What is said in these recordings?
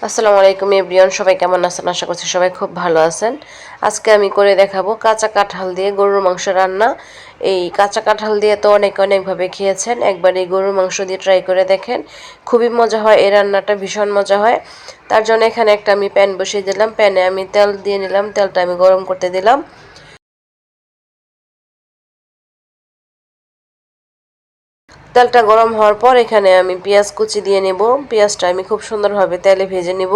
আসসালামু আলাইকুম এভরিওয়ান, সবাই কেমন আছেন? আশা করছি সবাই খুব ভালো আছেন। আজকে আমি করে দেখাবো কাঁচা কাঁঠাল দিয়ে গরুর মাংস রান্না। এই কাঁচা কাঁঠাল দিয়ে তো অনেকভাবে খেয়েছেন, একবার এই গরুর মাংস দিয়ে ট্রাই করে দেখেন, খুবই মজা হয়। এই রান্নাটা ভীষণ মজা হয়। তার জন্য এখানে একটা আমি প্যান বসিয়ে দিলাম, প্যানে আমি তেল দিয়ে নিলাম, তেলটা আমি গরম করতে দিলাম। তেলটা গরম হওয়ার পর এখানে আমি পেঁয়াজ কুচি দিয়ে নেব। পেঁয়াজটা আমি খুব সুন্দরভাবে তেলে ভেজে নেব।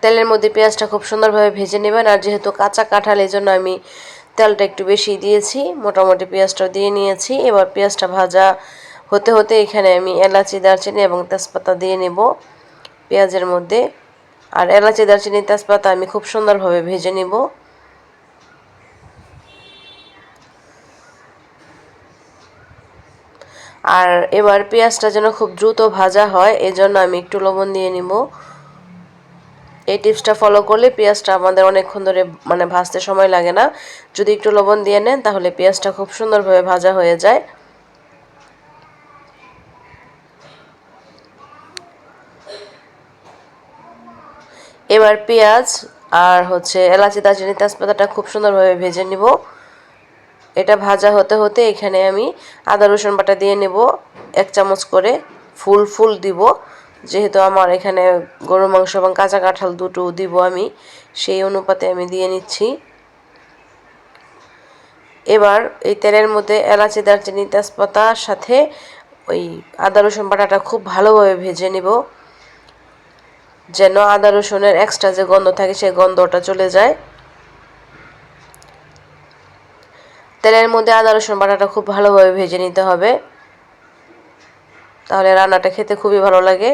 তেলের মধ্যে পেঁয়াজটা খুব সুন্দরভাবে ভেজে নেবেন। আর যেহেতু কাঁচা কাঁঠাল, এই জন্য আমি তেলটা একটু বেশি দিয়েছি, মোটামুটি পেঁয়াজটা দিয়ে নিয়েছি। এবার পেঁয়াজটা ভাজা হতে হতে এখানে আমি এলাচি, দারচিনি এবং তেজপাতা দিয়ে নেব পেঁয়াজের মধ্যে। আর এলাচি, দারচিনি, তেজপাতা আমি খুব সুন্দরভাবে ভেজে নেব। আর এবার পেঁয়াজটা যেন খুব দ্রুত ভাজা হয়, এজন্য আমি একটু লবণ দিয়ে নিব। এই টিপসটা ফলো করলে পেঁয়াজটা আমাদের অনেকক্ষণ ধরে ভাজতে সময় লাগে না। যদি একটু লবণ দিয়ে নেন তাহলে পেঁয়াজটা খুব সুন্দরভাবে ভাজা হয়ে যায়। এবার পেঁয়াজ আর এলাচি, দারচিনি, তেজপাতাটা খুব সুন্দরভাবে ভেজে নিব। এটা ভাজা হতে হতে এখানে আমি আদা রসুন বাটা দিয়ে নেব 1 চামচ করে। ফুল দিব, যেহেতু আমার এখানে গরুর মাংস এবং কাঁচা কাঁঠাল দুটো দিব আমি, সেই অনুপাতে আমি দিয়ে নিচ্ছি। এবার এই তেলের মধ্যে এলাচি, দারচিনি, তেজপাতার সাথে ওই আদা রসুন বাটাটা খুব ভালোভাবে ভেজে নিব, যেন আদা রসুনের এক্সট্রা যে গন্ধ থাকে সেই গন্ধটা চলে যায়। তেলের মধ্যে আদা রসুন বাটাটা খুব ভালোভাবে ভেজে নিতে হবে, তাহলে রান্নাটা খেতে খুবই ভালো লাগে।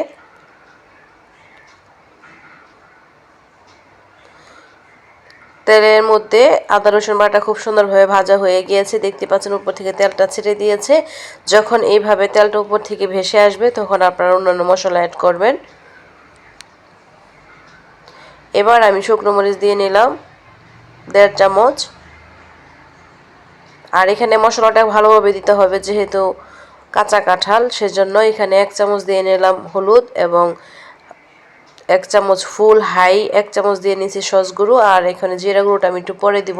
তেলের মধ্যে আদা রসুন বাটা খুব সুন্দরভাবে ভাজা হয়ে গিয়েছে, দেখতে পাচ্ছেন উপর থেকে তেলটা ছেড়ে দিয়েছে। যখন এইভাবে তেলটা উপর থেকে ভেসে আসবে তখন আপনারা অন্যান্য মশলা অ্যাড করবেন। এবার আমি শুকনো মরিচ দিয়ে নিলাম 1.5 চামচ। আর এখানে মশলাটা ভালোভাবে দিতে হবে, যেহেতু কাঁচা কাঁঠাল, সেজন্য এখানে 1 চামচ দিয়ে নিলাম হলুদ এবং 1 চামচ ফুল হাই 1 চামচ দিয়ে নিয়েছি সস গুঁড়ো। আর এখানে জিরা গুঁড়োটা আমি একটু পরে দিব।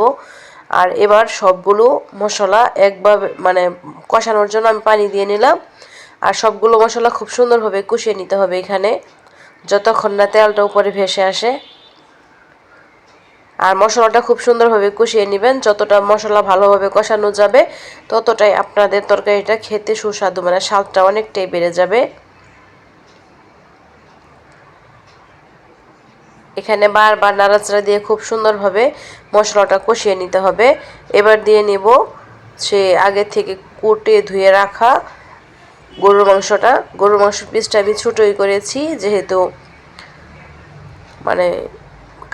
আর এবার সবগুলো মশলা একভাবে কষানোর জন্য আমি পানি দিয়ে নিলাম। আর সবগুলো মশলা খুব সুন্দরভাবে কষিয়ে নিতে হবে এখানে, যতক্ষণ না তেলটা উপরে ভেসে আসে। আর মশলাটা খুব সুন্দরভাবে কষিয়ে নেবেন। যতটা মশলা ভালোভাবে কষানো যাবে ততটাই আপনাদের তরকারিটা খেতে সুস্বাদু, স্বাদটা অনেকটাই বেড়ে যাবে। এখানে বারবার নাড়াচাড়া দিয়ে খুব সুন্দরভাবে মশলাটা কষিয়ে নিতে হবে। এবার দিয়ে নেব সে আগে থেকে কুটে ধুয়ে রাখা গরুর মাংস পিসটা আমি ছোটোই করেছি, যেহেতু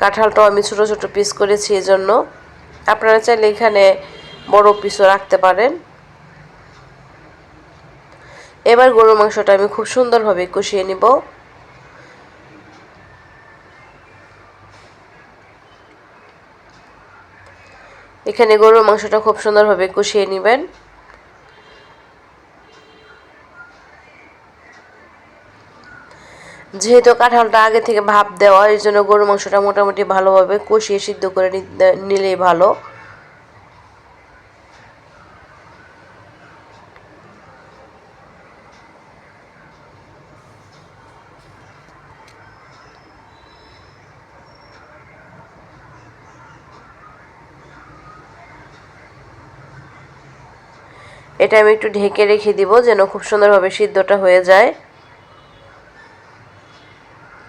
কাঁঠালটাও আমি ছোটো ছোটো পিস করেছি, এজন্য। আপনারা চাইলে এখানে বড় পিসও রাখতে পারেন। এবার গরুর মাংসটা আমি খুব সুন্দরভাবে কষিয়ে নিব। এখানে গরুর মাংসটা খুব সুন্দরভাবে কষিয়ে নেবেন। যেহেতু কাঁঠালটা আগে থেকে ভাপ দেওয়া, এর জন্য গরুর মাংসটা মোটামুটি ভালোভাবে কষিয়ে সিদ্ধ করে নিলেই ভালো। এটা আমি একটু ঢেকে রেখে দিব যেন খুব সুন্দরভাবে সিদ্ধটা হয়ে যায়।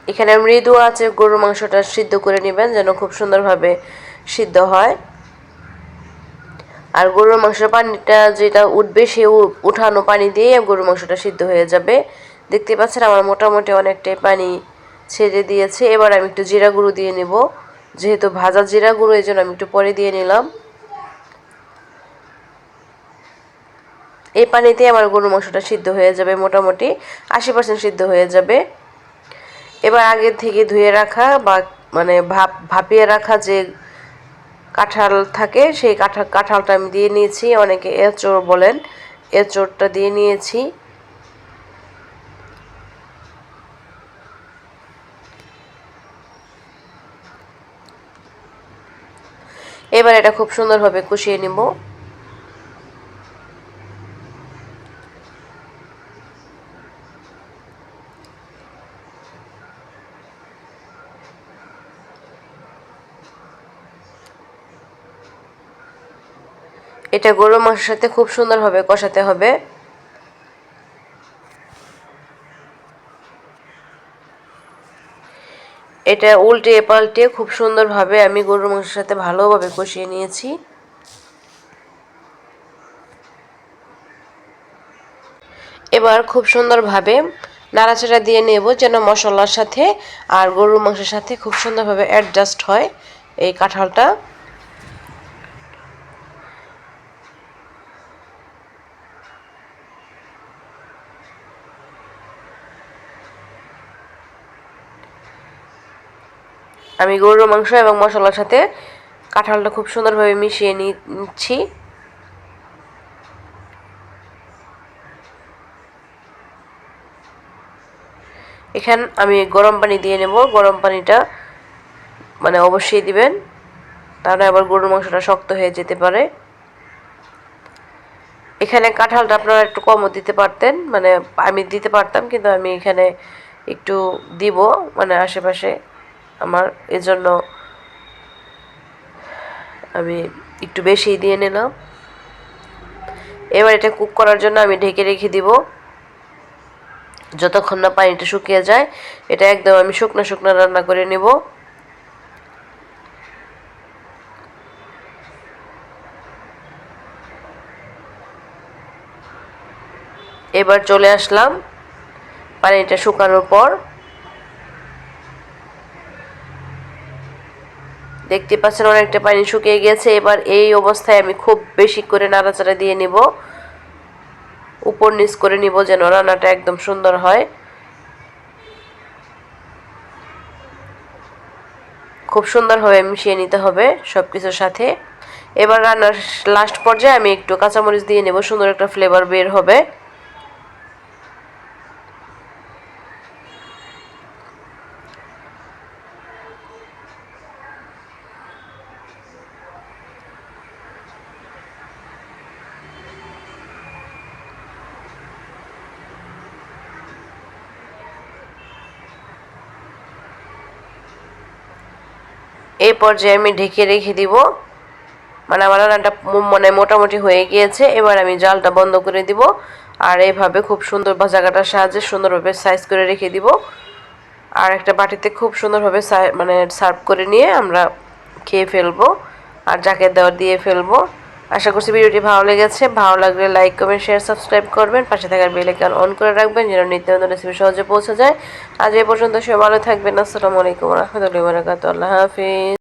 এখানে মৃদু আঁচে গরুর মাংসটা সিদ্ধ করে নেবেন যেন খুব সুন্দরভাবে সিদ্ধ হয়। আর গরুর মাংসের পানিটা যেটা উঠবে, সে উঠানো পানি দিয়ে গরুর মাংসটা সিদ্ধ হয়ে যাবে। দেখতে পাচ্ছেন আমার মোটামুটি অনেকটাই পানি ছেড়ে দিয়েছে। এবার আমি একটু জিরা গুঁড়ো দিয়ে নেব, যেহেতু ভাজা জিরা গুঁড়ো, এই জন্য আমি একটু পরে দিয়ে নিলাম। এই পানিতে আমার গরুর মাংসটা সিদ্ধ হয়ে যাবে, মোটামুটি 80% সিদ্ধ হয়ে যাবে। এবার আগে থেকে ধুয়ে রাখা বা ভাপিয়ে রাখা যে কাঁঠাল থাকে, সেই কাঁঠালটা আমি দিয়ে নিয়েছি। অনেকে এঁচোড় বলেন, এঁচোড়টা দিয়ে নিয়েছি। এবার এটা খুব সুন্দরভাবে কষিয়ে নিব। এটা গরুর মাংসের সাথে খুব সুন্দরভাবে কষাতে হবে। এটা উল্টে পাল্টে খুব সুন্দরভাবে আমি গরুর মাংসের সাথে ভালোভাবে কষিয়ে নিয়েছি। এবার খুব সুন্দরভাবে নাড়াচাড়া দিয়ে নেব যেন মশলার সাথে আর গরুর মাংসের সাথে খুব সুন্দরভাবে অ্যাডজাস্ট হয় এই কাঁঠালটা। আমি গরুর মাংস এবং মশলার সাথে কাঁঠালটা খুব সুন্দরভাবে মিশিয়ে নিচ্ছি। এখানে আমি গরম পানি দিয়ে নেব। গরম পানিটা মানে অবশ্যই দিবেন, তাহলে আবার গরুর মাংসটা শক্ত হয়ে যেতে পারে। এখানে কাঁঠালটা আপনারা একটু কমও দিতে পারতেন, মানে আমি দিতে পারতাম, কিন্তু আমি এখানে একটু দিব মানে আশেপাশে আমার, এজন্য আমি একটু বেশিই দিয়ে নিলাম। এবার এটা কুক করার জন্য আমি ঢেকে রেখে দিব যতক্ষণ না পানিটা শুকিয়ে যায়। এটা একদম আমি শুকনো শুকনো রান্না করে নেব। এবার চলে আসলাম পানিটা শুকানোর পর। দেখতে পাচ্ছেন অনেকটা পানি শুকিয়ে গেছে। এবার এই অবস্থায় আমি খুব বেশি করে নাড়াচাড়া দিয়ে নিব, উপর নিচ করে নিব যেন রান্নাটা একদম সুন্দর হয়। খুব সুন্দরভাবে মিশিয়ে নিতে হবে সব কিছুর সাথে। এবার রান্নার লাস্ট পর্যায়ে আমি একটু কাঁচামরিচ দিয়ে নেব, সুন্দর একটা ফ্লেভার বের হবে। এই পর্যায়ে আমি ঢেকে রেখে দিব, মানে আমার রান্নাটা মানে মোটামুটি হয়ে গিয়েছে। এবার আমি জালটা বন্ধ করে দিব আর এইভাবে খুব সুন্দর ভাজা কাটার সাহায্যে সুন্দরভাবে সাইজ করে রেখে দিব। আর একটা বাটিতে খুব সুন্দরভাবে মানে সার্ভ করে নিয়ে আমরা খেয়ে ফেলবো আর যাকে দেওয়ার দিয়ে ফেলবো। আশা করছি ভিডিওটি ভালো লেগেছে। ভালো লাগলে লাইক কমেন্ট শেয়ার সাবস্ক্রাইব করবেন, পাশে থাকার বেল আইকন অন করে রাখবেন যেন নিত্য নতুন রেসিপি সহজে পৌঁছে যায়। আজ এই পর্যন্ত সবাই ভালো থাকবেন। আসসালামু আলাইকুম ওয়া রাহমাতুল্লাহি ওয়া বারাকাতুহু। আল্লাহ হাফেজ।